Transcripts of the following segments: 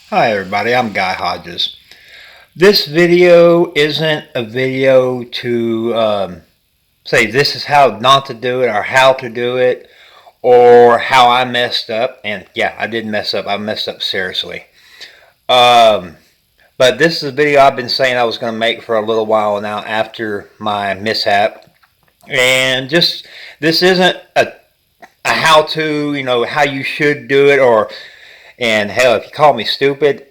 Hi everybody, I'm Guy Hodges. This video isn't a video to say this is how not to do it or how to do it or how I messed up. And yeah, I did mess up. I messed up seriously. But this is a video I've been saying I was going to make for a little while now after my mishap. And just, this isn't a how to, how you should do it and hell, if you call me stupid,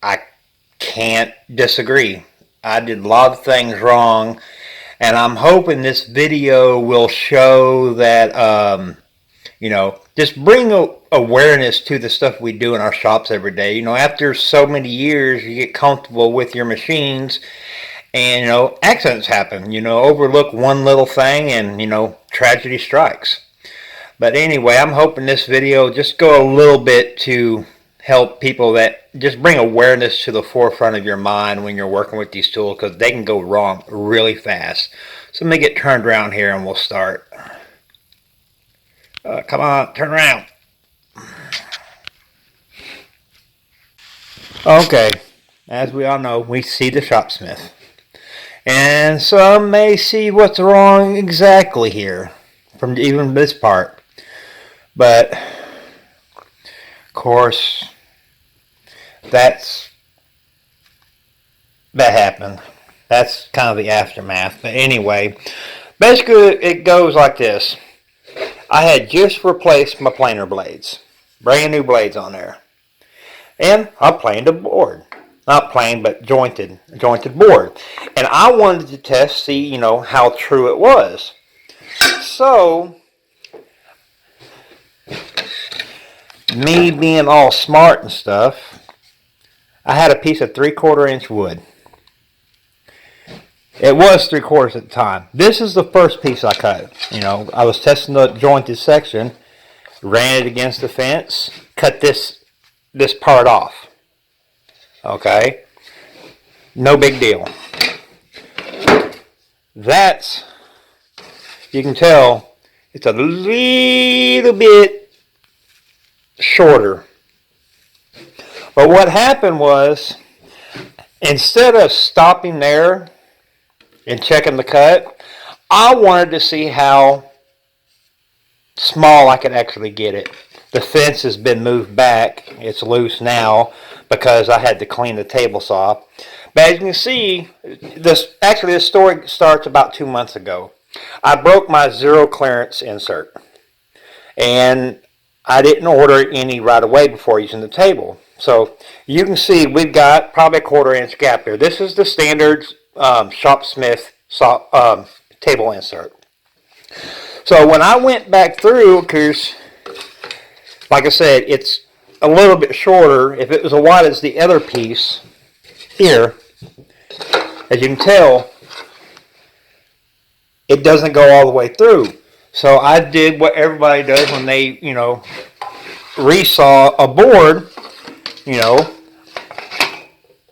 I can't disagree. I did a lot of things wrong, and I'm hoping this video will show that, just bring awareness to the stuff we do in our shops every day. After so many years, you get comfortable with your machines, and, accidents happen. Overlook one little thing, and, tragedy strikes. But anyway, I'm hoping this video just go a little bit to help people, that just bring awareness to the forefront of your mind when you're working with these tools, because they can go wrong really fast. So let me get turned around here and we'll start. Come on, turn around. Okay, as we all know, we see the ShopSmith. And some may see what's wrong exactly here from even this part. But, of course, that happened. That's kind of the aftermath. But anyway, basically it goes like this. I had just replaced my planer blades. Brand new blades on there. And I planed a board. Not planed, but jointed board. And I wanted to test, see, how true it was. So, me being all smart and stuff, I had a piece of 3/4 inch wood. It was 3/4 at the time. This is the first piece I cut. I was testing the jointed section, ran it against the fence, cut this part off. Okay, no big deal. That's, you can tell, it's a little bit shorter. But what happened was, instead of stopping there and checking the cut, I wanted to see how small I could actually get it. The fence has been moved back. It's loose now because I had to clean the table saw. But as you can see, this story starts about 2 months ago. I broke my zero clearance insert, and I didn't order any right away before using the table. So you can see we've got probably a 1/4 inch gap here. This is the standard ShopSmith table insert. So when I went back through, because like I said, it's a little bit shorter. If it was as wide as the other piece here, as you can tell, it doesn't go all the way through. So I did what everybody does when they, resaw a board.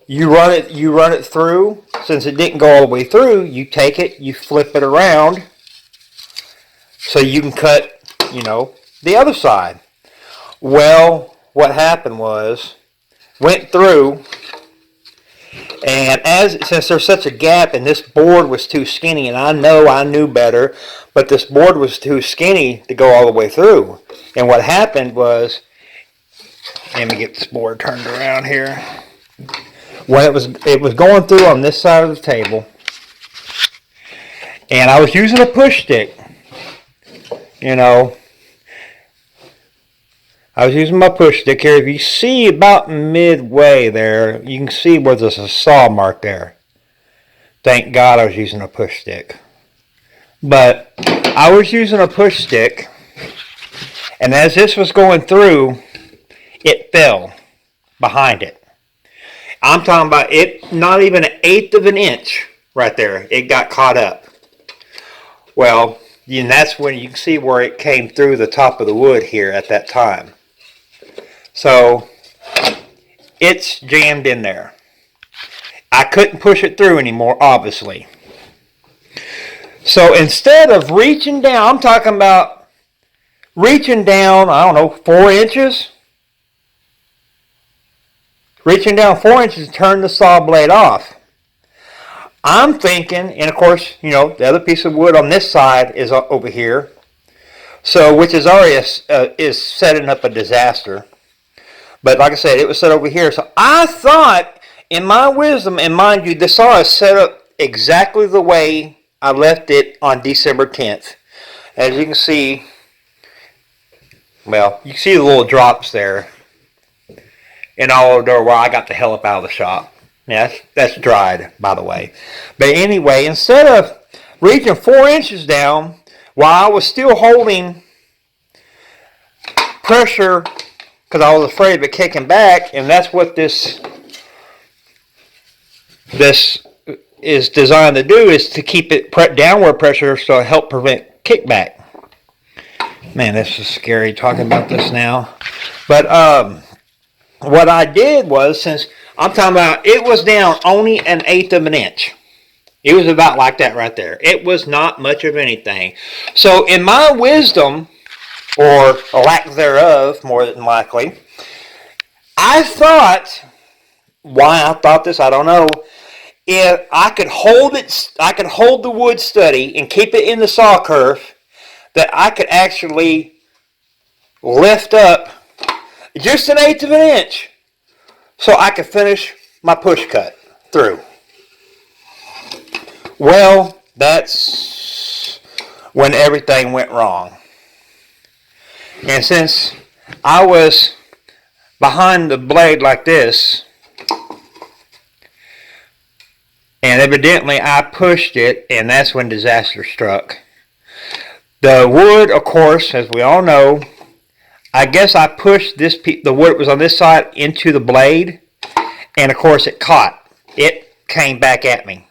You run it through. Since it didn't go all the way through, you take it, you flip it around, so you can cut, the other side. Well, what happened was, went through, and since there's such a gap and this board was too skinny, and I knew better, but this board was too skinny to go all the way through. And what happened was, let me get this board turned around here. When it was going through on this side of the table, and I was using a push stick. I was using my push stick here. If you see about midway there, you can see where there's a saw mark there. Thank God I was using a push stick. But I was using a push stick, and as this was going through, it fell behind it. I'm talking about it, not even 1/8 of an inch right there. It got caught up. Well, and that's when you can see where it came through the top of the wood here at that time. So it's jammed in there. I couldn't push it through anymore, obviously. So instead of reaching down, I'm talking about reaching down, I don't know, 4 inches. reaching down 4 inches to turn the saw blade off. I'm thinking, and of course, you know, the other piece of wood on this side is over here, so which is already is setting up a disaster. But like I said, it was set over here. So I thought, in my wisdom, and mind you, the saw is set up exactly the way I left it on December 10th. As you can see, well, you can see the little drops there, and all over where I got the hell up out of the shop. Yeah, that's dried, by the way. But anyway, instead of reaching 4 inches down, while I was still holding pressure, because I was afraid of it kicking back, and that's what this is designed to do, is to keep it downward pressure so it help prevent kickback. Man, this is scary talking about this now. But what I did was, since I'm talking about, it was down only 1/8 of an inch. It was about like that right there. It was not much of anything. So in my wisdom, or a lack thereof, more than likely, I thought, why I thought this, I don't know, if I could hold it, I could hold the wood steady and keep it in the saw curve, that I could actually lift up just 1/8 of an inch so I could finish my push cut through. Well, that's when everything went wrong. And since I was behind the blade like this, and evidently I pushed it, and that's when disaster struck. The wood, of course, as we all know, I guess I pushed this the wood that was on this side into the blade, and of course it caught. It came back at me.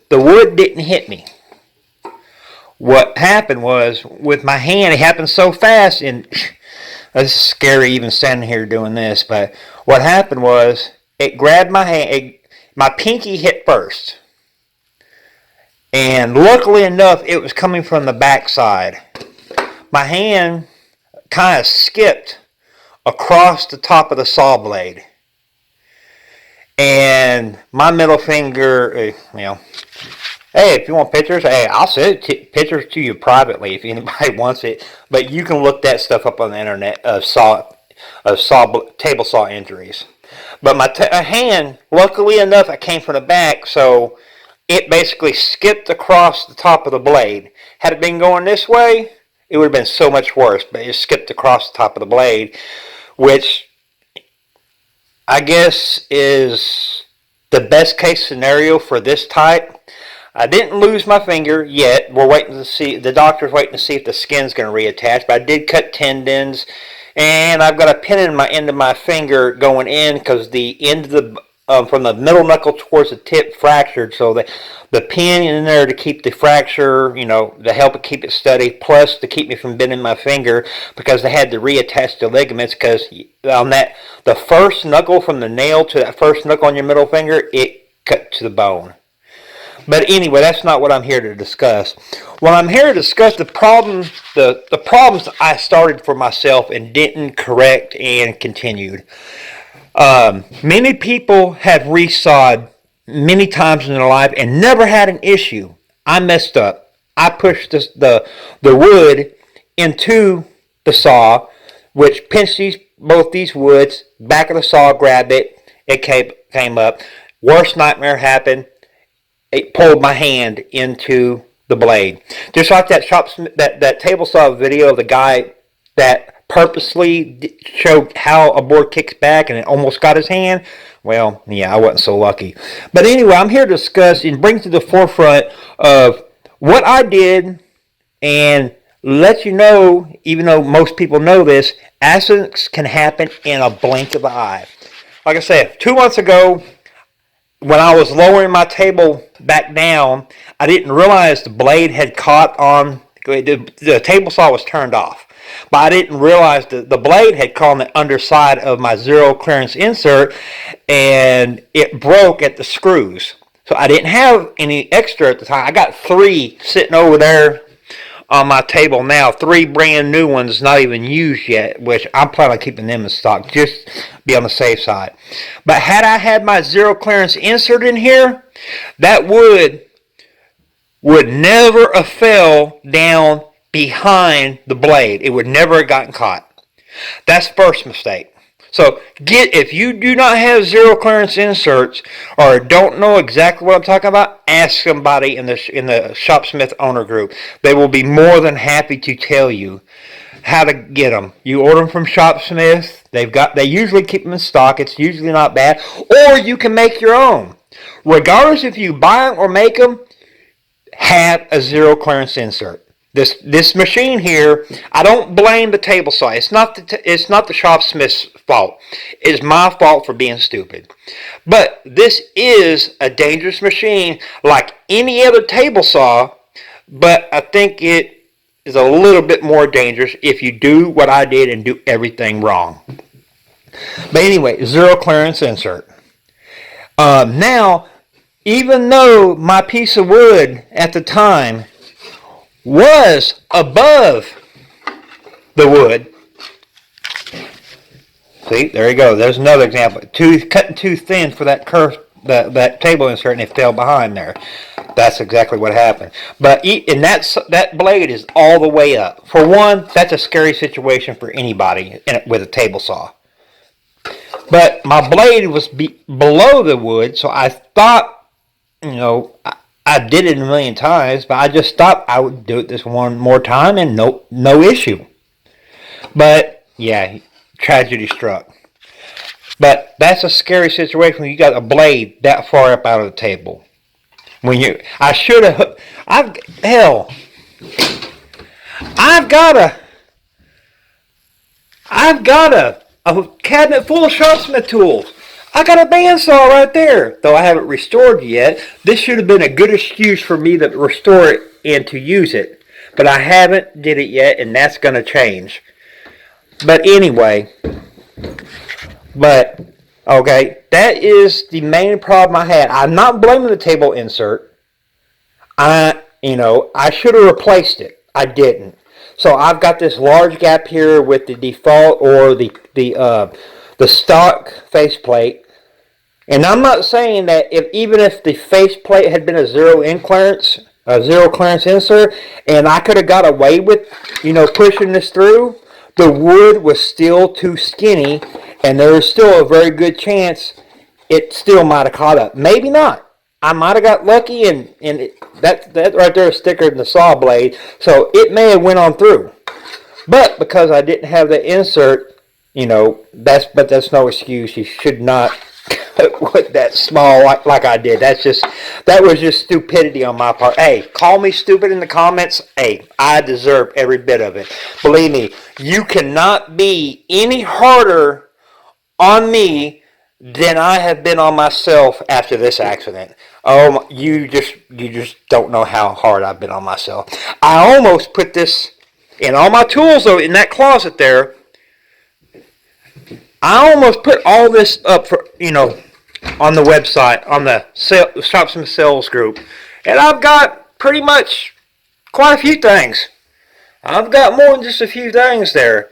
The wood didn't hit me. What happened was, with my hand, it happened so fast, and it's scary even standing here doing this, but what happened was, it grabbed my hand, my pinky hit first. And luckily enough, it was coming from the back side. My hand kind of skipped across the top of the saw blade. And my middle finger, you know, hey, if you want pictures, hey, I'll send pictures to you privately if anybody wants it. But you can look that stuff up on the internet of table saw injuries. But my hand, luckily enough, it came from the back, so it basically skipped across the top of the blade. Had it been going this way, it would have been so much worse. But it skipped across the top of the blade, which I guess is the best case scenario for this type. I didn't lose my finger yet. We're waiting to see, the doctor's waiting to see if the skin's going to reattach, but I did cut tendons, and I've got a pin in my end of my finger going in because the end of the from the middle knuckle towards the tip fractured, so the pin in there to keep the fracture, you know, to help it keep it steady, plus to keep me from bending my finger, because they had to reattach the ligaments, because on that, the first knuckle from the nail to that first knuckle on your middle finger, it cut to the bone. But anyway, that's not what I'm here to discuss. What I'm here to discuss, the problems I started for myself and didn't correct and continued. Many people have resawed many times in their life and never had an issue. I messed up. I pushed the wood into the saw, which pinched both these woods. Back of the saw grabbed it. It came up. Worst nightmare happened. It pulled my hand into the blade. Just like that table saw video of the guy that purposely showed how a board kicks back and it almost got his hand. Well, yeah, I wasn't so lucky. But anyway, I'm here to discuss and bring to the forefront of what I did and let you know, even though most people know this, accidents can happen in a blink of the eye. Like I said, 2 months ago, when I was lowering my table back down, I didn't realize the blade had caught on, the table saw was turned off. But I didn't realize the blade had caught on the underside of my zero clearance insert, and it broke at the screws. So I didn't have any extra at the time. I got 3 sitting over there on my table now. 3 brand new ones, not even used yet, which I'm planning on keeping them in stock, just be on the safe side. But had I had my zero clearance insert in here, that wood would never have fell down behind the blade. It would never have gotten caught. That's first mistake. So if you do not have zero clearance inserts or don't know exactly what I'm talking about, ask somebody in the ShopSmith owner group. They will be more than happy to tell you how to get them. You order them from ShopSmith. They usually keep them in stock. It's usually not bad. Or you can make your own. Regardless if you buy them or make them, have a zero clearance insert. This machine here, I don't blame the table saw. It's not the ShopSmith's fault. It's my fault for being stupid. But this is a dangerous machine like any other table saw, but I think it is a little bit more dangerous if you do what I did and do everything wrong. But anyway, zero clearance insert. Now, even though my piece of wood at the time was above the wood. See, there you go. There's another example. Cutting too thin for that that table insert, and it fell behind there. That's exactly what happened. But that blade is all the way up. For one, that's a scary situation for anybody with a table saw. But my blade was below the wood, so I thought, I did it a million times, but I just thought I would do it this one more time and no issue. But yeah, tragedy struck. But that's a scary situation when you got a blade that far up out of the table. I've got a cabinet full of ShopSmith tools. I got a bandsaw right there, though I haven't restored yet. This should have been a good excuse for me to restore it and to use it. But I haven't did it yet, and that's going to change. But anyway, okay, that is the main problem I had. I'm not blaming the table insert. I should have replaced it. I didn't. So I've got this large gap here with the default or the stock faceplate. And I'm not saying that even if the faceplate had been a zero clearance insert, and I could have got away with, pushing this through, the wood was still too skinny, and there was still a very good chance it still might have caught up. Maybe not. I might have got lucky, and that right there is thicker than the saw blade, so it may have went on through. But because I didn't have the insert, that's no excuse. You should not with that small like I did. That was just stupidity on my part. Hey, call me stupid in the comments. Hey, I deserve every bit of it. Believe me, you cannot be any harder on me than I have been on myself after this accident. Oh, you just don't know how hard I've been on myself. I almost put this in all my tools though in that closet there. I almost put all this up for, on the website, on the ShopSmith sales group. And I've got pretty much quite a few things. I've got more than just a few things there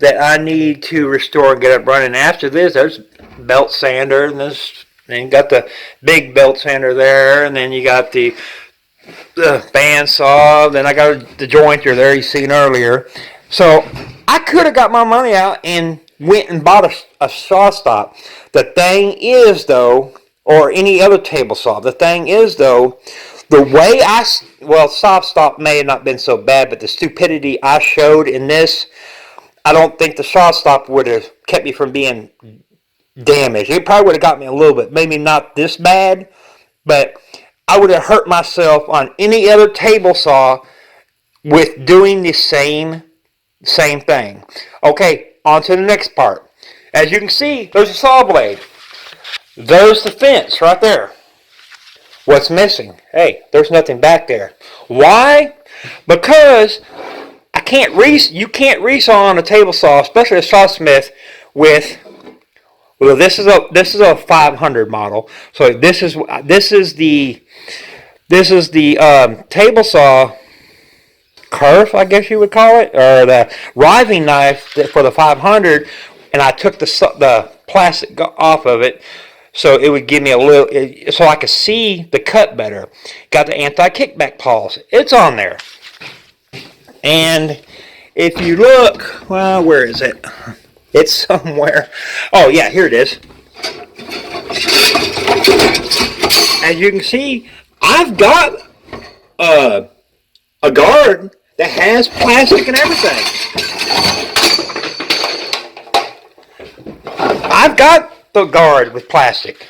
that I need to restore and get up running. After this, there's belt sander, and then you got the big belt sander there, and then you got the bandsaw, then I got the jointer there you seen earlier. So I could have got my money out and went and bought a saw stop. The thing is, though, or any other table saw, the thing is, though, the way saw stop may have not been so bad, but the stupidity I showed in this, I don't think the saw stop would have kept me from being damaged. It probably would have got me a little bit, maybe not this bad, but I would have hurt myself on any other table saw with doing the same thing. Okay, on to the next part. As you can see, there's a saw blade. There's the fence right there. What's missing? Hey, there's nothing back there. Why? Because you can't resaw on a table saw, especially a ShopSmith with. Well, this is a 500 model. So this is the table saw kerf, I guess you would call it, or the riving knife for the 500, and I took the plastic off of it, so it would give me a little, so I could see the cut better. Got the anti-kickback paws. It's on there. And if you look, well, where is it? It's somewhere. Oh, yeah, here it is. As you can see, I've got a guard that has plastic and everything. I've got the guard with plastic.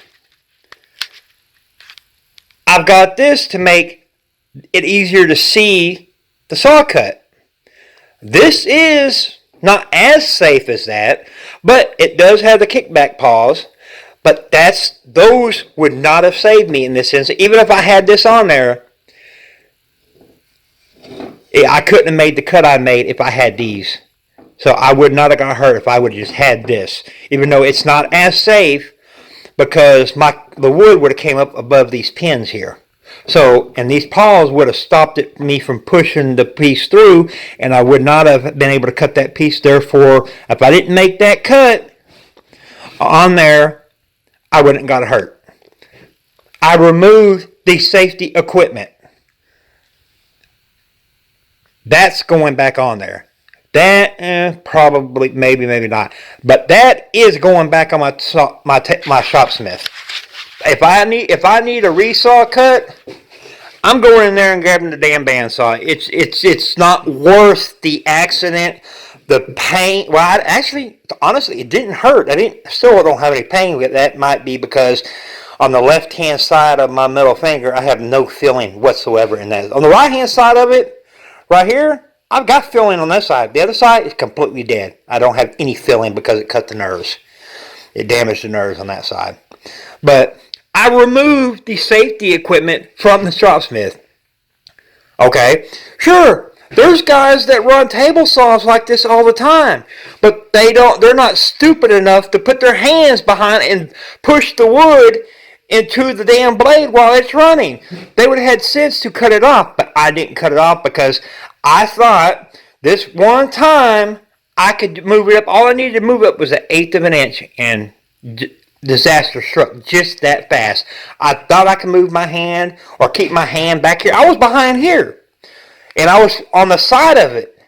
I've got this to make it easier to see the saw cut. This is not as safe as that, but it does have the kickback paws. But those would not have saved me in this instance. Even if I had this on there, I couldn't have made the cut I made if I had these. So I would not have got hurt if I would have just had this. Even though it's not as safe, because the wood would have came up above these pins here. So, and these paws would have stopped me from pushing the piece through, and I would not have been able to cut that piece. Therefore, if I didn't make that cut on there, I wouldn't have got hurt. I removed the safety equipment. That's going back on there. That probably, maybe not. But that is going back on my ShopSmith. If I need a resaw cut, I'm going in there and grabbing the damn bandsaw. It's not worth the accident, the pain. Well, honestly, it didn't hurt. Still don't have any pain with that. Might be because on the left hand side of my middle finger, I have no feeling whatsoever in that. On the right hand side of it, right here, I've got feeling on that side. The other side is completely dead. I don't have any feeling because it cut the nerves. It damaged the nerves on that side. But I removed the safety equipment from the ShopSmith. Okay, sure, there's guys that run table saws like this all the time, but they're not stupid enough to put their hands behind and push the wood into the damn blade while it's running. They would have had sense to cut it off, but I didn't cut it off because I thought this one time I could move it up. All I needed to move up was 1/8 of an inch, and disaster struck just that fast. I thought I could move my hand or keep my hand back here. I was behind here, and I was on the side of it.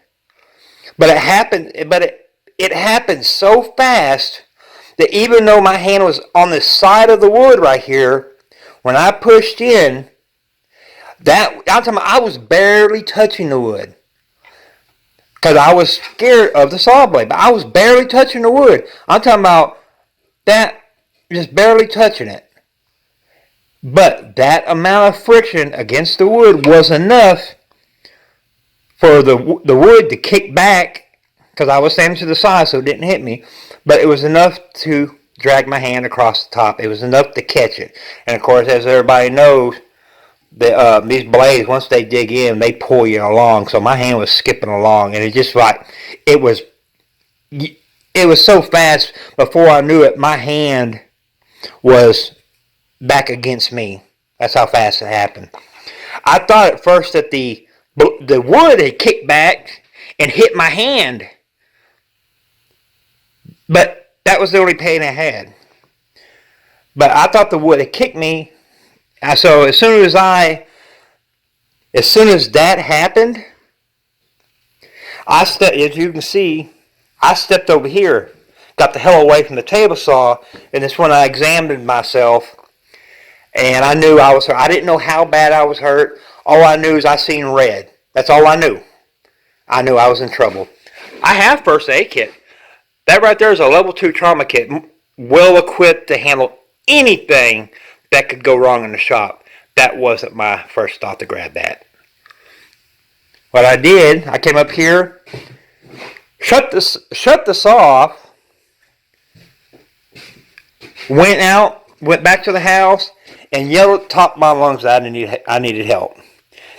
But it happened so fast that even though my hand was on the side of the wood right here, when I pushed in, I was barely touching the wood. Because I was scared of the saw blade. But I was barely touching the wood. I'm talking about that, just barely touching it. But that amount of friction against the wood was enough for the wood to kick back, because I was standing to the side so it didn't hit me. But it was enough to drag my hand across the top. It was enough to catch it. And of course, as everybody knows, these blades, once they dig in, they pull you along. So my hand was skipping along, and it was so fast. Before I knew it, my hand was back against me. That's how fast it happened. I thought at first that the wood had kicked back and hit my hand, but that was the only pain I had. But I thought the wood had kicked me. So as soon as that happened, as you can see, I stepped over here, got the hell away from the table saw, and that's when I examined myself, and I knew I was hurt. I didn't know how bad I was hurt. All I knew is I seen red. That's all I knew. I knew I was in trouble. I have first aid kit. That right there is a level 2 trauma kit, well equipped to handle anything that could go wrong in the shop. That wasn't my first thought to grab that. What I did, I came up here, shut the saw off, went back to the house, and yelled at the top of my lungs that I needed help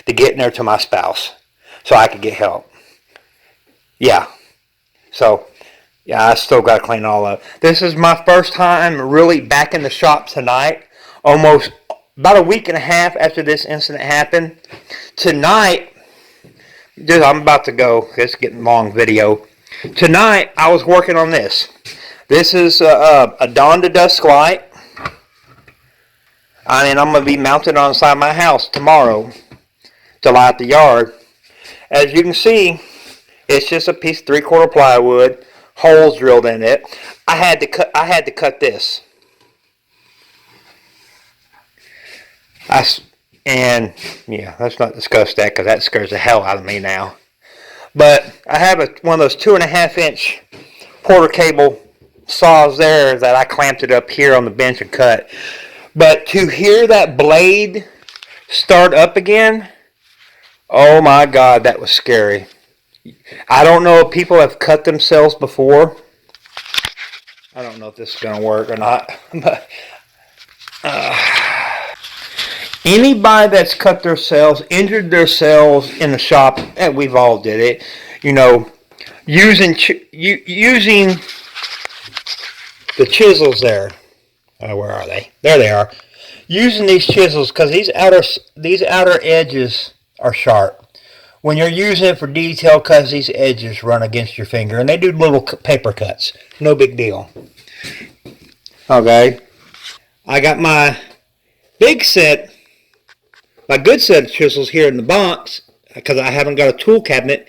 to get in there to my spouse so I could get help. Yeah. So, yeah, I still got to clean all up. This is my first time really back in the shop tonight. Almost about a week and a half after this incident happened. Tonight, Dude, I'm about to go. It's getting long video. Tonight, I was working on this. This is a dawn to dusk light. And I'm going to be mounted on the side of my house tomorrow to light the yard. As you can see, it's just a piece of 3/4 plywood, holes drilled in it. I had to cut this. And yeah, let's not discuss that because that scares the hell out of me now. But I have one of those 2.5-inch Porter cable saws there that I clamped it up here on the bench and cut. But to hear that blade start up again, oh my God, that was scary. I don't know if people have cut themselves before. I don't know if this is going to work or not. But anybody that's cut themselves, injured themselves in the shop, and we've all did it, you know, using the chisels there. Where are they? There they are. Using these chisels because these outer edges are sharp. When you're using it for detail cuts, these edges run against your finger, and they do little paper cuts. No big deal. Okay. I got my good set of chisels here in the box because I haven't got a tool cabinet.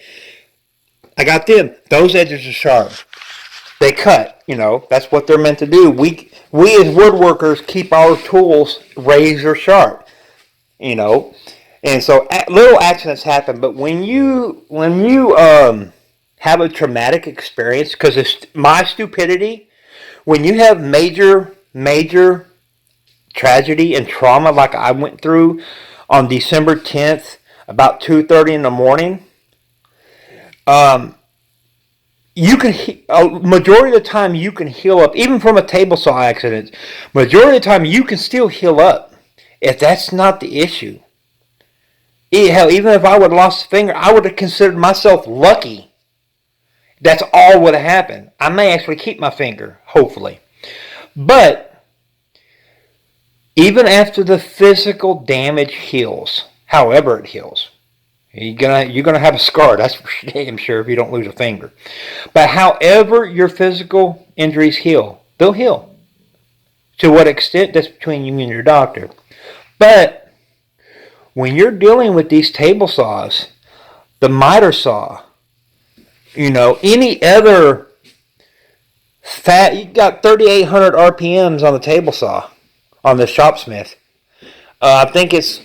I got them. Those edges are sharp. They cut. You know, that's what they're meant to do. We as woodworkers keep our tools razor sharp. You know. And so little accidents happen, but when you have a traumatic experience, because it's my stupidity, when you have major tragedy and trauma like I went through on December 10th, about 2:30 in the morning, you can majority of the time you can heal up, even from a table saw accident. Majority of the time you can still heal up if that's not the issue. Hell, even if I would have lost a finger, I would have considered myself lucky. That's all would have happened. I may actually keep my finger, hopefully. But even after the physical damage heals, however it heals, you're gonna have a scar. That's for damn sure if you don't lose a finger. But however your physical injuries heal, they'll heal. To what extent, that's between you and your doctor. But when you're dealing with these table saws, the miter saw, you know, any other fat, you got 3,800 RPMs on the table saw, on the ShopSmith. I think it's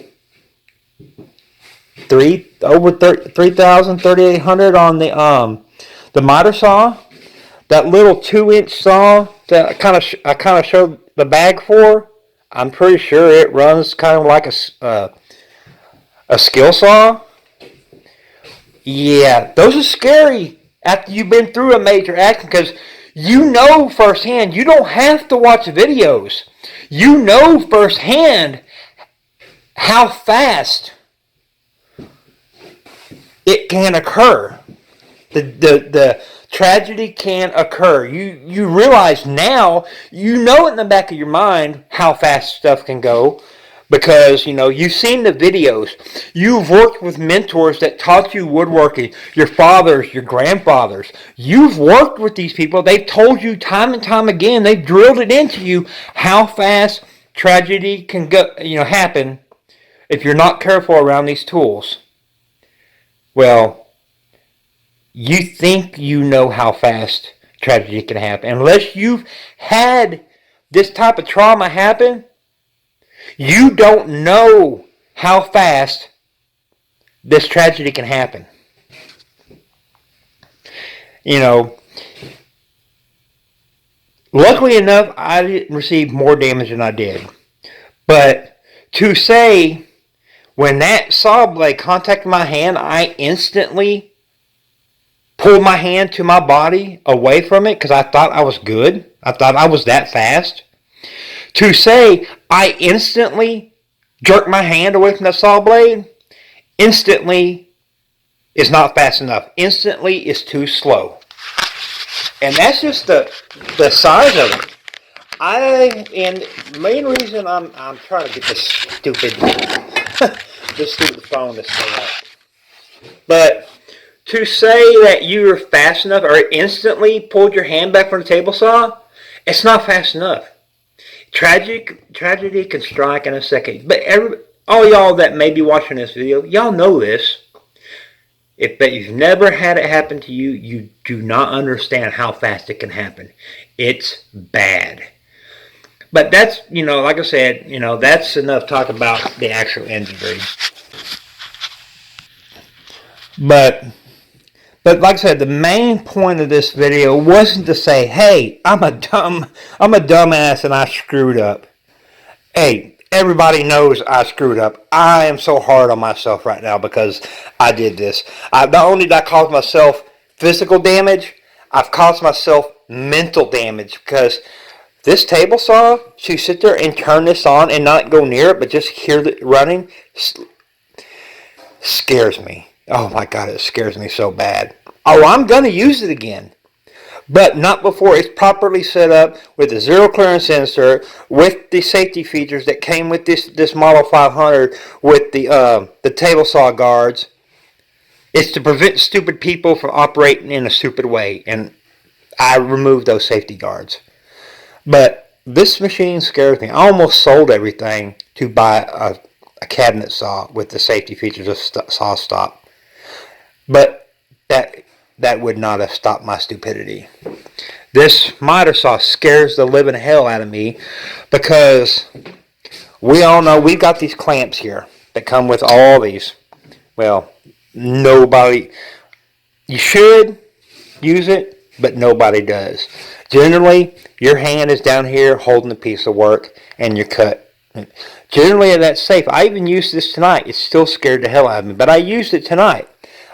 3,000, 3,800 on the miter saw. That little 2-inch saw that I kind of showed the bag for. I'm pretty sure it runs kind of like a skill saw. Yeah, those are scary after you've been through a major accident because you know firsthand. You don't have to watch videos. You know firsthand how fast it can occur. The tragedy can occur. You realize now, you know in the back of your mind how fast stuff can go. Because, you know, you've seen the videos. You've worked with mentors that taught you woodworking. Your fathers, your grandfathers. You've worked with these people. They've told you time and time again. They've drilled it into you how fast tragedy can go, happen if you're not careful around these tools. Well, you think you know how fast tragedy can happen. Unless you've had this type of trauma happen, you don't know how fast this tragedy can happen. You know, luckily enough, I didn't receive more damage than I did. But to say, when that saw blade contacted my hand, I instantly pulled my hand to my body away from it because I thought I was good. I thought I was that fast. To say I instantly jerked my hand away from the saw blade, instantly is not fast enough. Instantly is too slow. And that's just the size of it. And the main reason I'm trying to get this stupid phone to stay up. But to say that you were fast enough or instantly pulled your hand back from the table saw, it's not fast enough. Tragedy can strike in a second. But all y'all that may be watching this video, y'all know this. But you've never had it happen to you, you do not understand how fast it can happen. It's bad. But that's, like I said, that's enough talk about the actual injury. But like I said, the main point of this video wasn't to say, hey, I'm a dumbass and I screwed up. Hey, everybody knows I screwed up. I am so hard on myself right now because I did this. Not only did I cause myself physical damage, I've caused myself mental damage because this table saw, to sit there and turn this on and not go near it, but just hear it running, scares me. Oh my God, it scares me so bad. Oh, I'm going to use it again. But not before it's properly set up with the zero clearance insert, with the safety features that came with this Model 500, with the table saw guards. It's to prevent stupid people from operating in a stupid way. And I removed those safety guards. But this machine scares me. I almost sold everything to buy a cabinet saw with the safety features of saw stop. But that would not have stopped my stupidity. This miter saw scares the living hell out of me because we all know we've got these clamps here that come with all these. Well, nobody, you should use it, but nobody does. Generally, your hand is down here holding a piece of work and you're cut. Generally, that's safe. I even used this tonight. It still scared the hell out of me, but I used it tonight.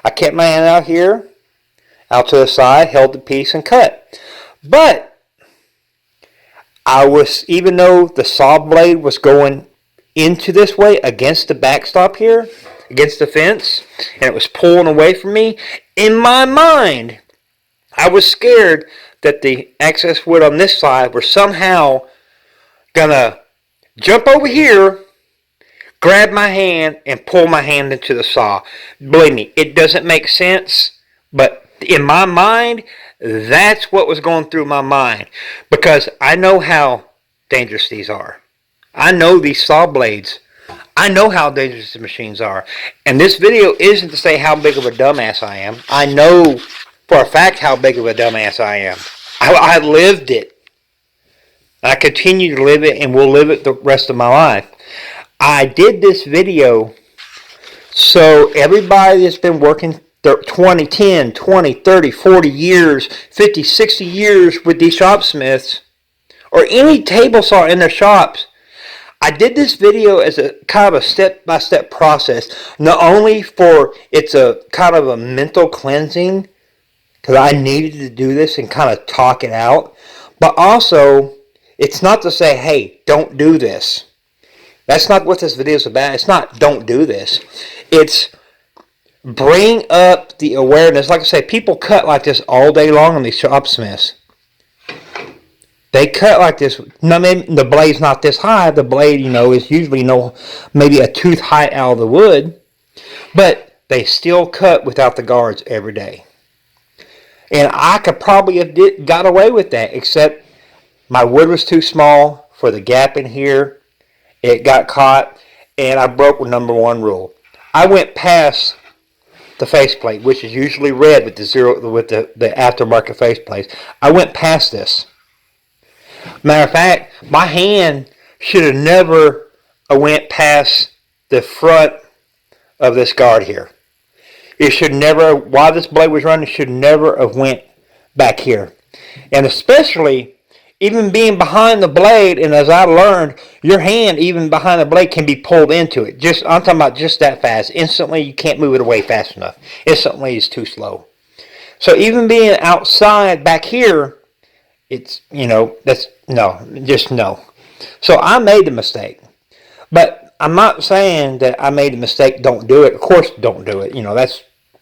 I kept my hand out here, out to the side, held the piece and cut. But even though the saw blade was going into this way against the backstop here, against the fence, and it was pulling away from me, in my mind, I was scared that the excess wood on this side were somehow gonna jump over here, grab my hand, and pull my hand into the saw. Believe me, it doesn't make sense, but in my mind, that's what was going through my mind. Because I know how dangerous these are. I know these saw blades. I know how dangerous the machines are. And this video isn't to say how big of a dumbass I am. I know for a fact how big of a dumbass I am. I lived it. I continue to live it and will live it the rest of my life. I did this video so everybody that's been working 20, 10, 20, 30, 40 years, 50, 60 years with these ShopSmiths or any table saw in their shops, I did this video as a kind of a step-by-step process, not only for it's a kind of a mental cleansing, because I needed to do this and kind of talk it out, but also it's not to say, hey, don't do this. That's not what this video is about. It's not don't do this. It's bring up the awareness. Like I say, people cut like this all day long on these ShopSmiths. They cut like this. Now, maybe the blade's not this high. The blade, is usually maybe a tooth height out of the wood. But they still cut without the guards every day. And I could probably have got away with that, except my wood was too small for the gap in here. It got caught, and I broke number one rule. I went past the faceplate, which is usually red with the aftermarket faceplates. I went past this. Matter of fact, my hand should have never went past the front of this guard here. It should never, while this blade was running, should never have went back here. And especially, even being behind the blade, and as I learned, your hand, even behind the blade, can be pulled into it. I'm talking about just that fast. Instantly, you can't move it away fast enough. Instantly, it's too slow. So even being outside back here, it's, just no. So I made the mistake. But I'm not saying that I made a mistake, don't do it. Of course, don't do it.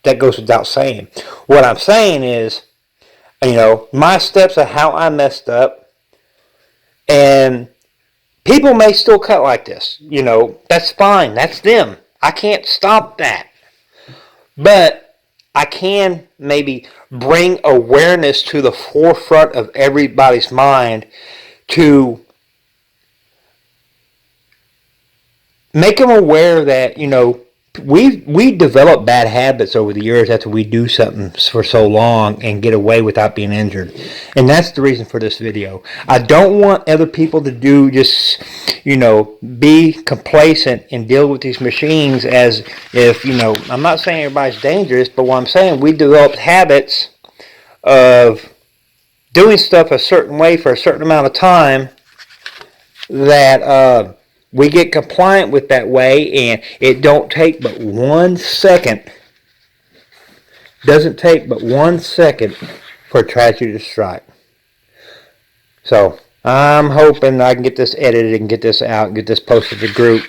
That goes without saying. What I'm saying is, my steps of how I messed up, and people may still cut like this. That's fine. That's them. I can't stop that. But I can maybe bring awareness to the forefront of everybody's mind to make them aware that, we develop bad habits over the years after we do something for so long and get away without being injured. And that's the reason for this video. I don't want other people to be complacent and deal with these machines as if, I'm not saying everybody's dangerous, but what I'm saying, we developed habits of doing stuff a certain way for a certain amount of time that we get compliant with that way, and it don't take but 1 second. Doesn't take but 1 second for tragedy to strike. So I'm hoping I can get this edited and get this out and get this posted to the group